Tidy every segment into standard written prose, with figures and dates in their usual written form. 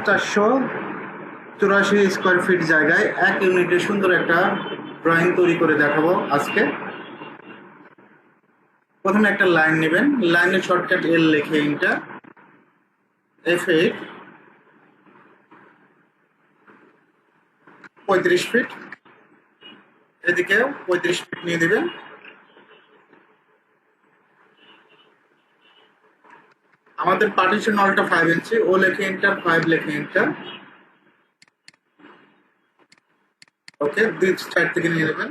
484 জায়গায় 1 ইউনিটে সুন্দর একটা ড্রয়িং তৈরি করে দেখাবো আজকে। প্রথমে একটা লাইন নেবেন, লাইনের শর্টকাট এল লিখে এন্টার, F8 35 ফিট, এদিকে 35 ফিট নিয়ে দিবেন। আমাদের পার্টিশন হলটা 5 ইঞ্চি, ও লিখে এন্টার, 5 লিখে এন্টার। ওকে, দুই সাইড থেকে নিয়ে নেবেন।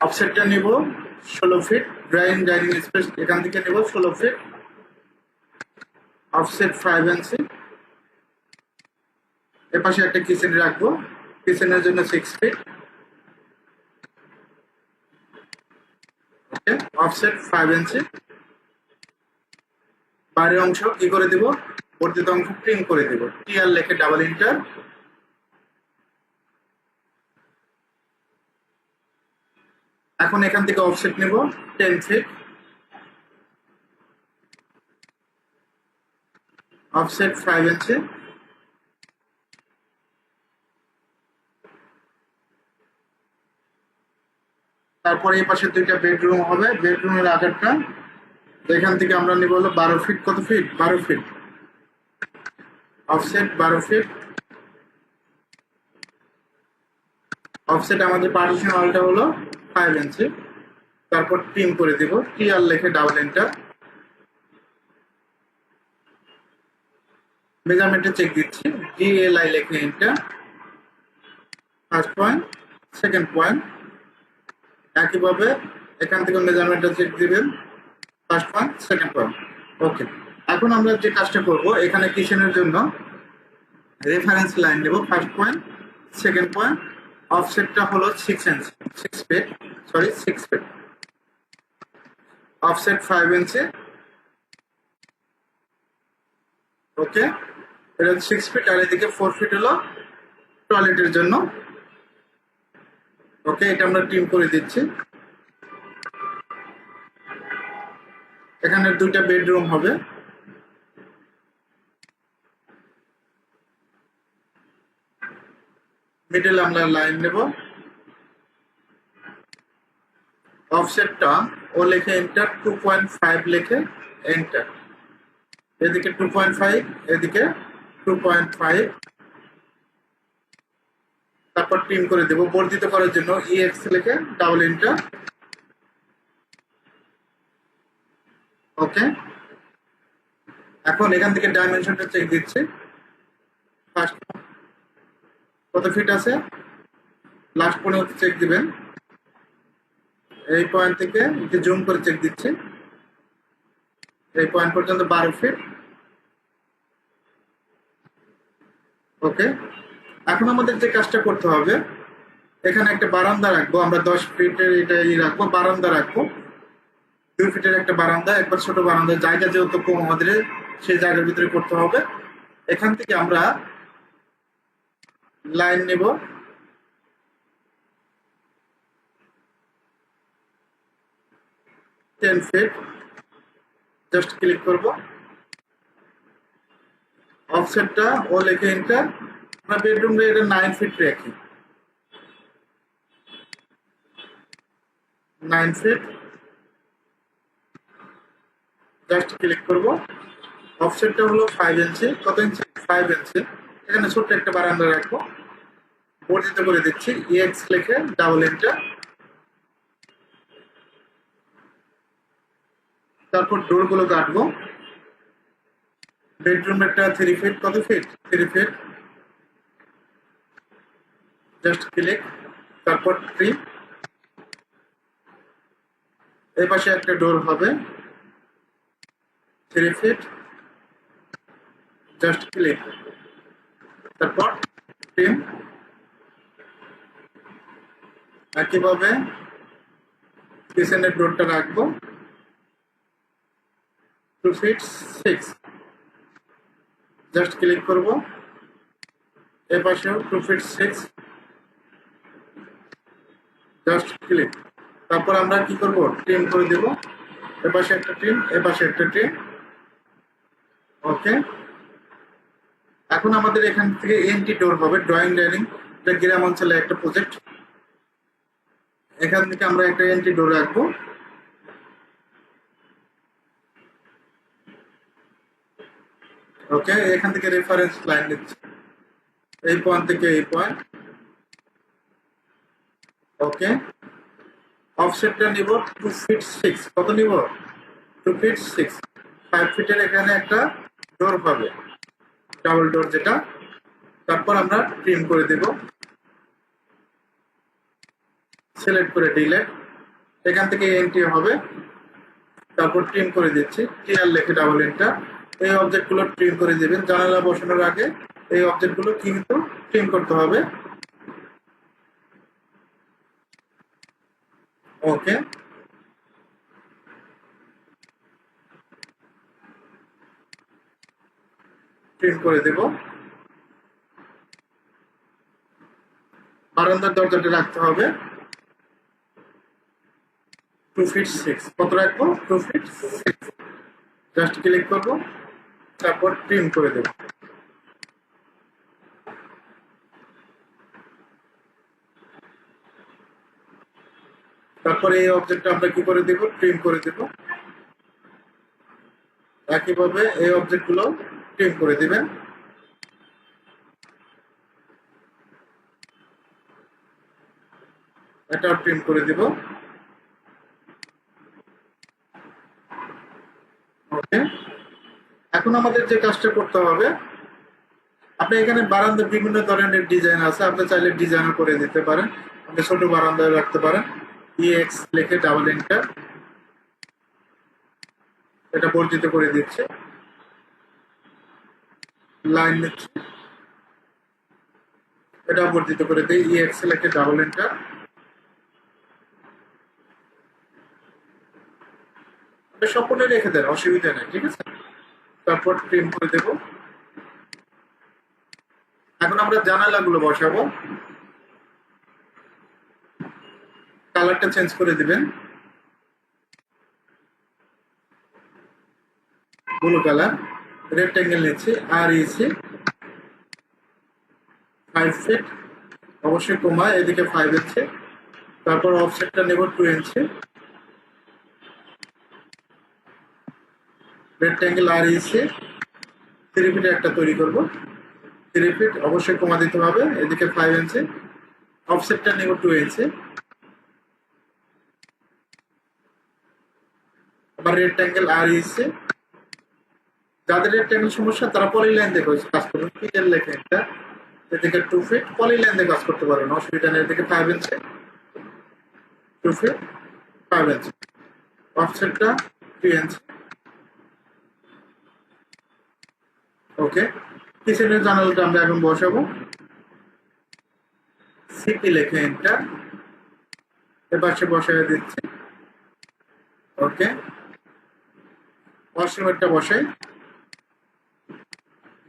অফসেটটা নিব 16 ফিট, ডাইনিং স্পেস এখান থেকে নিব 16 ফিট, অফসেট 5 ইঞ্চি। এপাশে একটা কিচেন রাখবো, কিচেনের জন্য 6 ফিট, ওকে, অফসেট 5 ইঞ্চি। বাইরের অংশ কি করে দিব, বর্ধিত অংশ ট্রিম করে দিব, টিআর লিখে ডাবল এন্টার। এখন এখান থেকে অফসেট নিব 10 ফিট, অফসেট 5 ইঞ্চি। তারপরে এই পাশে দুইটা বেডরুম হবে, বেডরুমের আকারটা এখান থেকে আমরা নিব হলো 12 ফিট। কত feet? 12 feet, offset 12 feet. Offset আমাদের পার্টিশন ওয়ালটা হলো 5 ইঞ্চি। তারপর ট্রিম করে দিব, টিআর লিখে ডাবল এন্টার। মেজারমেন্টে চেক দিচ্ছি, ডিএলআই লিখে enter. First point, second point, একইভাবে এখান থেকে মেজারমেন্টটা চেক দিবেন, ফার্স্ট পয়েন্ট, সেকেন্ড পয়েন্ট। ওকে, এখন আমরা যে কাজটা করব, এখানে কিচেনের জন্য রেফারেন্স লাইন নেব, ফার্স্ট পয়েন্ট, সেকেন্ড পয়েন্ট, অফসেটটা হলো 6 ইঞ্চি, 6 ফিট, সরি 6 ফিট, অফসেট 5 ইঞ্চি। ওকে, এটা 6 ফিট, আর এদিকে 4 ফিট হলো টয়লেটের জন্য। ওকে, এটা আমরা ট্রিম করে দিচ্ছি। এখানে দুইটা বেডরুম হবে, মিডল আমরা লাইন নেব, অফসেটটা ও লিখে এন্টার, 2.5 লিখে এন্টার। এদিকে 2.5, এদিকে 2.5। তারপর ট্রিম করে দেব, বর্ধিত করার জন্য EX লিখে ডাবল এন্টার। ওকে, এখন এখান থেকে ডাইমেনশনটা চেক দিচ্ছি, ফার্স্ট কত ফিট আছে, লাস্ট পয়েন্ট চেক দিবেন। এই পয়েন্ট থেকে একটু জুম করে চেক দিচ্ছি, এই পয়েন্ট পর্যন্ত 12 ফিট। ওকে, এখন আমাদের যে কাজটা করতে হবে, এখানে একটা বারান্দা রাখবো, আমরা 10 ফিটের এটা রাখবো, বারান্দা রাখবো, 2 ফিটের একটা বারান্দা, একবার ছোট বারান্দা, জায়গা যেহেতু কম আমাদের সেই জায়গার ভিতরে করতে হবে। এখান থেকে আমরা লাইন নেব, টেন ফিট, জাস্ট ক্লিক করব, অফসেটটা ও লিখে এন্টার। আমরা বেডরুম এটা 9 ফিট রাখি, 9 ফিট, জাস্ট ক্লিক করব। অফসেটটা হলো 5 ইঞ্চি, কত ইঞ্চি? 5 ইঞ্চি। এখানে ছোট্ট একটা বারান্দা রাখবো, বর্ধিত করে দিচ্ছি, EX লিখে ডাবল এন্টার। তারপর ডোর গুলো কাটবো, বেডরুম একটা 3 ফিট, কত ফিট? 3 ফিট, জাস্ট ক্লিক, তারপর ট্রিম। এই পাশে একটা ডোর হবে 3 ফিট, জাস্ট ক্লিক, তারপর ট্রিম। একইভাবে কিচেনের ডোরটা রাখবো 2 ফিট 6, জাস্ট ক্লিক করব। এ পাশেও 2 ফিট 6, জাস্ট ক্লিক। তারপর আমরা কি করব, ট্রিম করে দেব, এপাশে একটা ট্রিম, এপাশে একটা ট্রিম। ওকে, এখন আমাদের এখান থেকে এন্ট্রি ডোর হবে ড্রয়িং ডাইনিং, এটা গ্রাম অঞ্চলে একটা প্রজেক্ট। এখান থেকে আমরা একটা এন্ট্রি ডোর রাখবো। ওকে, এখান থেকে রেফারেন্স লাইন নিচ্ছি, এই পয়েন্ট থেকে এই পয়েন্ট। ওকে, অফসেটটা নিব 2 ফিট 6। কত নিব? 2 ফিট 6। 5 ফিটের এখানে একটা ডোর পাবে, ডাবল ডোর যেটা। তারপর আমরা ট্রিম করে দেব, সিলেক্ট করে ডিলেট, এখান থেকে এন্ট্রি হবে। তারপর ট্রিম করে দিচ্ছি, ক্লিয়ার লিখে ডাবল এন্টার। এই অবজেক্টগুলো ট্রিম করে দিবেন। জানালা বসানোর আগে এই অবজেক্টগুলো কিন্তু ট্রিম করতে হবে। ওকে, ট্রিম করে দেব। বারান্দার দরজাটা রাখতে হবে 2 ফিট 6। কত রাখবো? 2 ফিট 6। জাস্ট ক্লিক করব, তারপর ট্রিম করে দেব। তারপরে এই অবজেক্টটা আমরা কি করে দেব? ট্রিম করে দেব। একইভাবে এই অবজেক্টগুলো ট্রিম করে দিবেন। এটাও ট্রিম করে দিব। ওকে, এখন আমাদের যে কাজটা করতে হবে, আপনি এখানে বারান্দার বিভিন্ন ধরনের ডিজাইন আছে, আপনি চাইলে ডিজাইনও করে দিতে পারেন। আপনি ছোট বারান্দায় রাখতে পারেন। EX লিখে ডাবল এন্টার, এটা বর্ধিত করে দিচ্ছে। লাইন নিচ্ছে, এটা বর্ধিত করে দিই। EX লিখে ডাবল এন্টার, সম্পূর্ণ রেখে দেন, অসুবিধা নেই, ঠিক আছে। তারপর ট্রিম করে দেব। এখন আমরা জানালাগুলো বসাবো। কালারটা চেঞ্জ করে দিবেন, ব্লু কালার। রেক্টেঙ্গেল নিচ্ছি, আর ইসি 5 ফিট, অবশ্যই কমা, এদিকে 5 ইঞ্চি। তারপর অফসেটটা নেব 2 ইঞ্চি। রেক্টেঙ্গেল আর ইসি 3 ফিট একটা তৈরি করব। 3 ফিট অবশ্যই কমা দিতে হবে, এদিকে 5 ইঞ্চি। অফসেটটা নেব 2 ইঞ্চি। আবার রেক্টেঙ্গেল আর ইসি, যাদের রেক্টেঙ্গেল সমস্যা তারা পলিলাইন দিয়ে কাজ করবেন। পিটের লেখে এটা, এদিকে 2 ফিট পলিলাইন দিয়ে কাজ করতে পারেন, অসুবিধা নেই। এদিকে 5 ইঞ্চি, 2 ফিট 5 ইঞ্চি। অফসেটটা 3 ইঞ্চি। ওকে, কিচেনের জানালাটা আমরা এখন বসাবো। সিপি লেখে এন্টার, এপাশে বসায় দিচ্ছি। ওকে, ওয়াশরুমেরটা বসাই,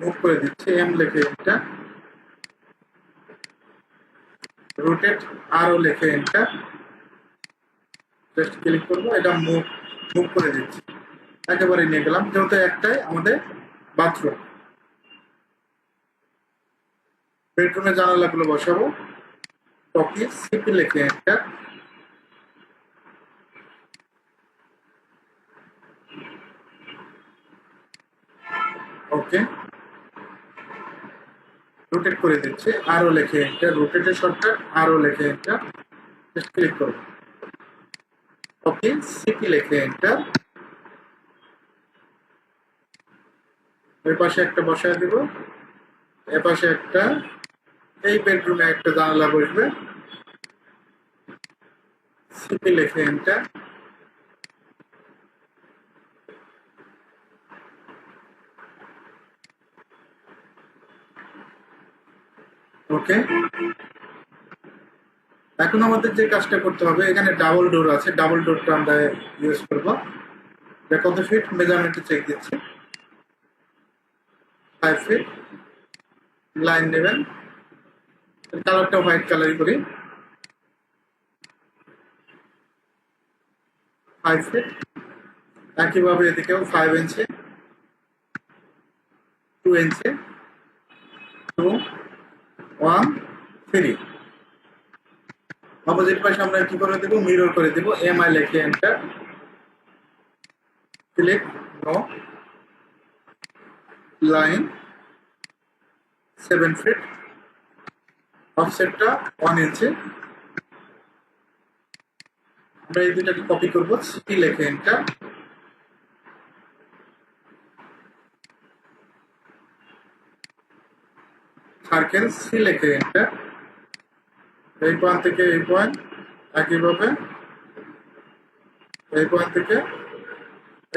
মুভ করে দিচ্ছি। এম লেখে এন্টার, রোটেট আরও লেখে এন্টার, জাস্ট ক্লিক করবো, এটা মুভ মুভ করে দিচ্ছি। একেবারে নিয়ে গেলাম, যেহেতু একটাই আমাদের বাথরুম। বেডরুমের জানালাগুলো বসাবো। কপি, সিপি লেখে এন্টার, ওকে, রোটেট করে দিচ্ছি। আরও লেখে এন্টার, রোটেটের শর্টকাট আরও লেখে এন্টার, জাস্ট ক্লিক করবো। ওকে, সিপি লেখে এন্টার, ওই পাশে একটা বসায় দিব, এ পাশে একটা। এই বেডরুমে একটা জানালা বসবে, সিপি লেখে এন্টার, ওকে। এখন আমাদের যে কাজটা করতে হবে, এখানে ডাবল ডোর আছে, ডাবল ডোরটা আমরা ইউজ করবো। এটা কত ফিট মেজারমেন্টে চেক দিচ্ছি, 5 ফিট। লাইন নেবেন, কালারটা হোয়াইট কালারই করি, 5 ফিট একইভাবে এদিকেও 5 ইঞ্চি, 2 ইঞ্চি, 2, 1, 3। অপোজিট পাশে আমরা কি করে দেব, মিরর করে দেব। এমআই লিখে enter, click, no, line 7 feet, অফসেটটা 1 ইঞ্চি। আমরা এই দুটাকে কপি করব, সিটি লিখে এন্টার, সার্কেল সি লিখে এন্টার, এই পয়েন্ট থেকে এই পয়েন্ট, একইভাবে এই পয়েন্ট থেকে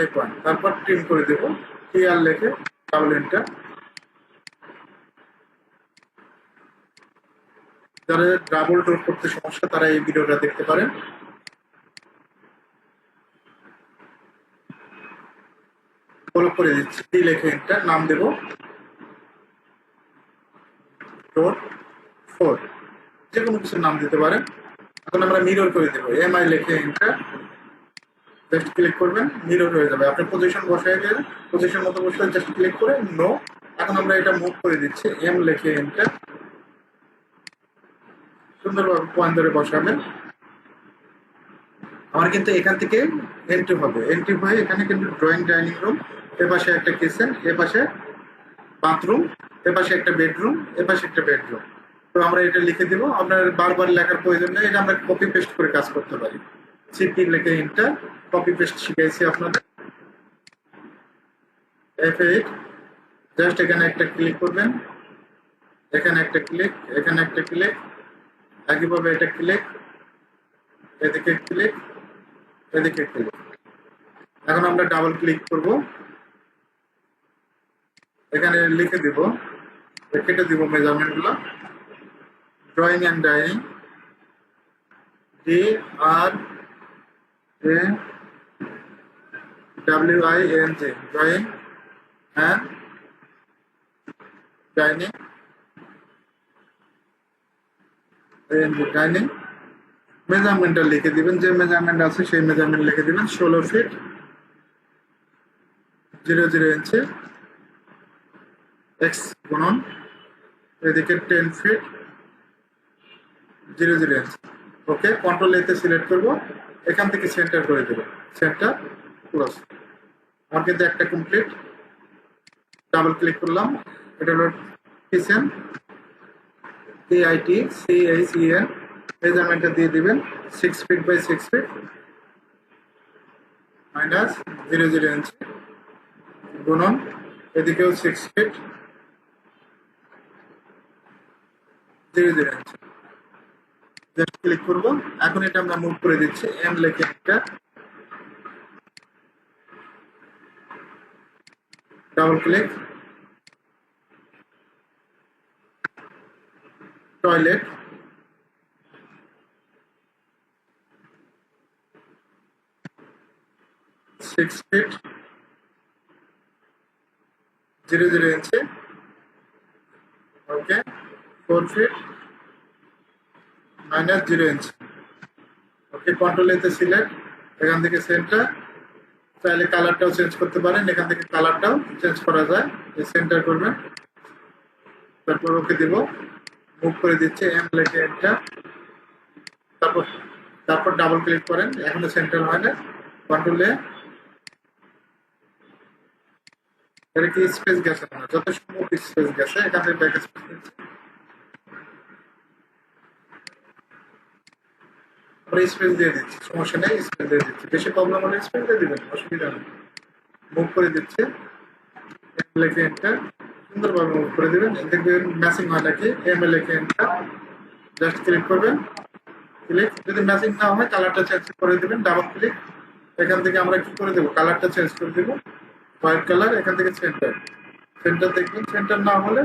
এই পয়েন্ট, তারপর ট্রিম করে দেব, টিআর লিখে ডাবল এন্টার। যারা ডাবল ডোর করতে সমস্যা তারা এই ভিডিওটা দেখতে পারেন। ফলো করে দিচ্ছি, ডি লিখে এন্টার, নাম দেব ডোর 4, যে কোনো কিছু নাম দিতে পারেন। এখন আমরা মিরর করে দেব, এমআই লিখে এন্টার, জাস্ট ক্লিক করবেন, মিরর হয়ে যাবে। আপনি পজিশন বসায় দিয়ে পজিশন মতো বসে জাস্ট ক্লিক করে নো। এখন আমরা এটা মুভ করে দিচ্ছি, এম লিখে এন্টার, সুন্দরভাবে পয়েন্ট ধরে বসাবেন। আমার কিন্তু এখান থেকে এন্ট্রি হবে, এন্ট্রি হয়ে এখানে কিন্তু ড্রয়িং ডাইনিং রুম, এপাশে একটা কিচেন, এপাশে বাথরুম, এপাশে একটা বেডরুম, এপাশে একটা বেডরুম। তো আমরা এটা লিখে দিব, আপনার বারবার লেখার প্রয়োজন নেই, এটা আমরা কপি পেস্ট করে কাজ করতে পারি। সিপি লিখে এন্টার, কপি পেস্ট শিখেছি আপনাদের। F8, জাস্ট এখানে একটা ক্লিক করবেন, এখানে একটা ক্লিক, এখানে একটা ক্লিক, একইভাবে এটা ক্লিক, এদিকে ক্লিক, এদিকে ক্লিক। এখন আমরা ডাবল ক্লিক করব, এখানে লিখে দিব, কেটে দিব মেজারমেন্ট গুলো, drawing and dining, DRAWING, drawing and dining, dining. মেজারমেন্টটা লিখে দিবেন, যে মেজারমেন্ট আছে সেই মেজারমেন্ট লিখে দিবেন, 16 ফিট 00 ইঞ্চি, এক্স গুণন, এদিকে 10 ফিট 00 ইঞ্চি। ওকে, কন্ট্রোল এতে সিলেক্ট করব, এখান থেকে সেন্টার করে দেব, সেন্টার ক্লোজ। আমার কিন্তু একটা কমপ্লিট। ডাবল ক্লিক করলাম, এটা হলো কিচেন, KITCHEN, মেজারমেন্টটা দিয়ে দিবেন 6 ফিট বাই 6 ফিট মাইনাস 00 ইঞ্চি, গুণন, এদিকেও 6 ফিট 00 ইঞ্চি। জাস্ট ক্লিক করব, এখন এটা আমরা মুভ করে দিচ্ছি, এম লিখে একটা, ডাবল ক্লিক, টয়লেট, 6 ফিট 00 ইঞ্চি, ওকে, 4 ফিট মাইনাস 0 ইঞ্চি। ওকে, কন্ট্রোল এতে সিলেক্ট, এখান থেকে সেন্টার, চাইলে কালারটাও চেঞ্জ করতে পারেন, এখান থেকে কালারটাও চেঞ্জ করা যায়, সেন্টার করবেন, তারপর ওকে দিব, মুভ করে দিচ্ছে, এম লিখে একটা, তারপর তারপর ডাবল ক্লিক করেন, এখনো সেন্টার হয় না, কন্ট্রোলে, এটা কি স্পেস গেছে না, যত সম্ভব স্পেস গেছে, এখান থেকে ব্যাক স্পেস দিচ্ছি, আমরা স্পেস দিয়ে দিচ্ছি, সমস্যা নেই, স্পেস দিয়ে দিচ্ছি, বেশি প্রবলেম হলে স্পেস দিয়ে দিবেন, অসুবিধা নেই। মুভ করে দিচ্ছে, এম লিখে এন্টার, সুন্দরভাবে মুভ করে দিবেন, দেখবেন ম্যাচিং হয় নাকি, এম লিখে এন্টার, জাস্ট ক্লিক করবেন, ক্লিক, যদি ম্যাচিং না হয় কালারটা চেঞ্জ করে দিবেন, ডাবল ক্লিক, এখান থেকে আমরা কি করে দেবো, কালারটা চেঞ্জ করে দেবো, হোয়াইট কালার, এখান থেকে সেন্টার, সেন্টার দেখবেন, সেন্টার না হলে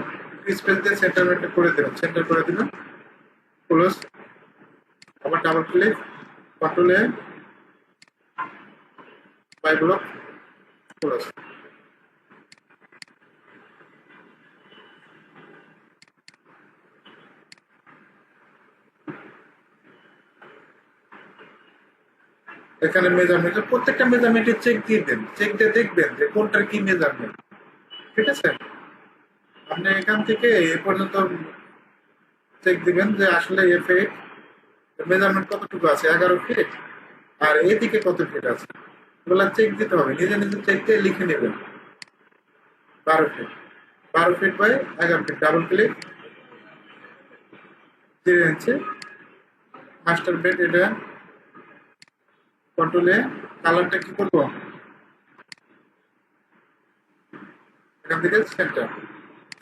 স্পেস দিয়ে সেন্টারমেন্ট করে দেবেন, সেন্টার করে দিবেন, ক্লোজ, আবার double click, control A, by block, close. এখানে মেজারমেন্ট, প্রত্যেকটা মেজারমেন্টের চেক দিবেন, চেক দিয়ে দেখবেন যে কোনটার কি মেজারমেন্ট। ঠিক আছে, আপনি এখান থেকে এ পর্যন্ত চেক দিবেন যে আসলে এ ফিট মেজারমেন্ট কতটুকু আছে, 11 ফিট, আর এদিকে কত ফিট আছে, এগুলা চেক দিতে হবে। নিজে নিজে চেক দিয়ে লিখে নেবেন 12 feet, 12 feet by 11 feet, double click, 3 inch master bed, এটা কন্ট্রোলে কালারটা কি করবো, এখান থেকে সেন্টার,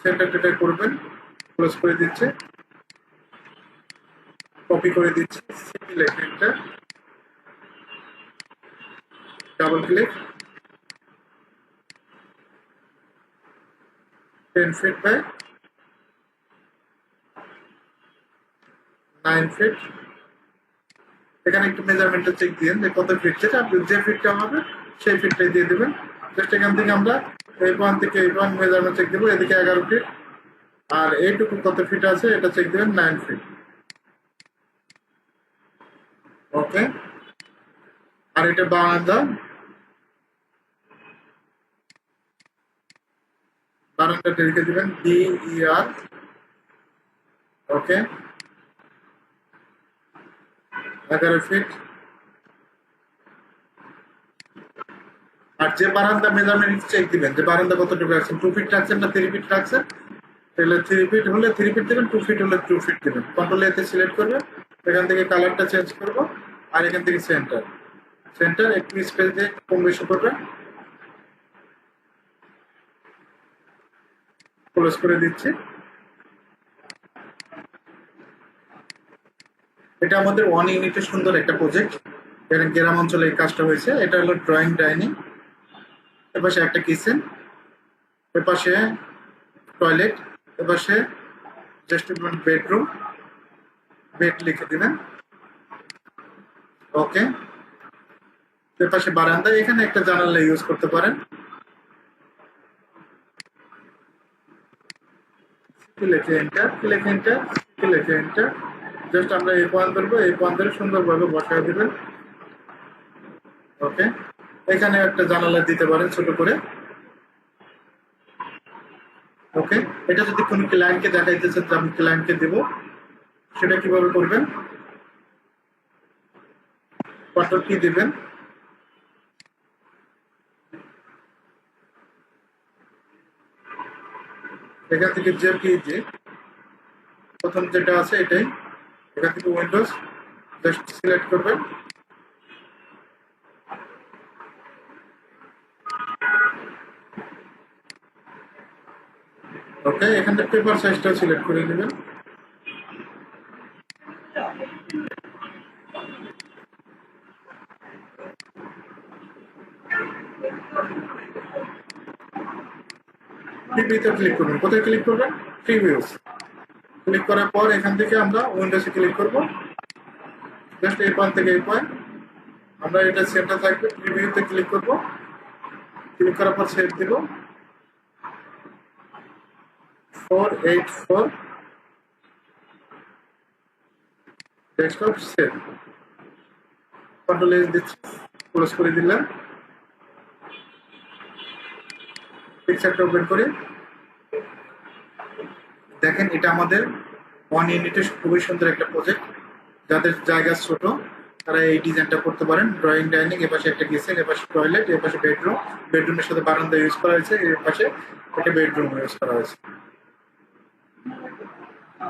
সেন্টারটা করবেন, ক্লোজ করে দিচ্ছে, কপি করে দিচ্ছি, সিপি লেখাটা double click, 10 feet by 9 feet. এখানে একটু মেজারমেন্টটা চেক দিন যে কত ফিট, যেটা আপনি যে ফিটটা হবে সেই ফিটটাই দিয়ে দিবেন। জাস্ট এখান থেকে আমরা এই পয়েন্ট থেকে এই পয়েন্ট মেজারমেন্ট চেক দেবো, এদিকে 11 ফিট, আর এইটুকু কত ফিট আছে এটা চেক দেবেন 9 ফিট। ওকে, আর এটা বারান্দা, বারান্দাটা লিখে দিবেন DER। ওকে, 11 ফিট। আর যে বারান্দা মেজারমেন্ট চেক দিবেন যে বারান্দা কতটুকু রাখছেন, 2 ফিট রাখছেন না 3 ফিট রাখছেন, তাহলে 3 ফিট হলে 3 ফিট দেবেন, 2 ফিট হলে 2 ফিট দেবেন। কন্ট্রোল এতে সিলেক্ট করবেন, এখান থেকে কালারটা চেঞ্জ করব, আর এখান থেকে সেন্টার, সেন্টার একটু স্পেস দিয়ে কম বেশি করবেন, ক্লোজ করে দিচ্ছি। এটা আমাদের 1 ইউনিটের সুন্দর একটা প্রজেক্ট, গ্রাম অঞ্চলে এই কাজটা হয়েছে। এটা হলো ড্রয়িং ডাইনিং, এপাশে একটা কিচেন, এপাশে টয়লেট, এপাশে রেস্টুরেন্ট, বেডরুম, বেড লিখে দিবেন। ওকে, এপাশে বারান্দা, এখানে একটা জানালা ইউজ করতে পারেন। লিখে এন্টার, লিখে এন্টার, লিখে এন্টার। জাস্ট আমরা এই পয়েন্ট ধরবো, এই পয়েন্ট ধরে সুন্দরভাবে বসায় দিবেন। ওকে, এখানে একটা জানালা দিতে পারেন ছোট করে। ওকে, এটা যদি কোনো ক্লায়েন্টকে দেখাইতে চান যে আমি ক্লায়েন্টকে দেব, সেটা কিভাবে করবেন, কন্ট্রোল কি দিবেন, এখান থেকে যে কি যে প্রথম যেটা আছে এটাই, এখান থেকে উইন্ডোজ জাস্ট সিলেক্ট করবেন। ওকে, এখান থেকে পেপার সাইজটা সিলেক্ট করে নেবেন। প্রিভিউতে ক্লিক করবেন, কোথায় ক্লিক করবেন, প্রিভিউস। ক্লিক করার পর এখান থেকে আমরা উইন্ডোজে ক্লিক করব, জাস্ট এই পয়েন্ট থেকে এই পয়েন্ট আমরা এটা সেন্টার থাকবে, প্রিভিউতে ক্লিক করব, ক্লিক করার পর সেভ দিব, 484 ডেস্কটপ সেভ, কন্ট্রোল এস দিচ্ছি, ক্লোজ করে দিলাম। পিকচারটা ওপেন করি, দেখেন এটা আমাদের 1 ইউনিটের খুবই সুন্দর একটা প্রজেক্ট। যাদের জায়গা ছোট তারা এই ডিজাইনটা করতে পারেন। ড্রয়িং ডাইনিং, এপাশে একটা কিচেন, এপাশে টয়লেট, এপাশে বেডরুম, বেডরুমের সাথে বারান্দা ইউজ করা হয়েছে, এর পাশে একটা বেডরুম ইউজ করা হয়েছে।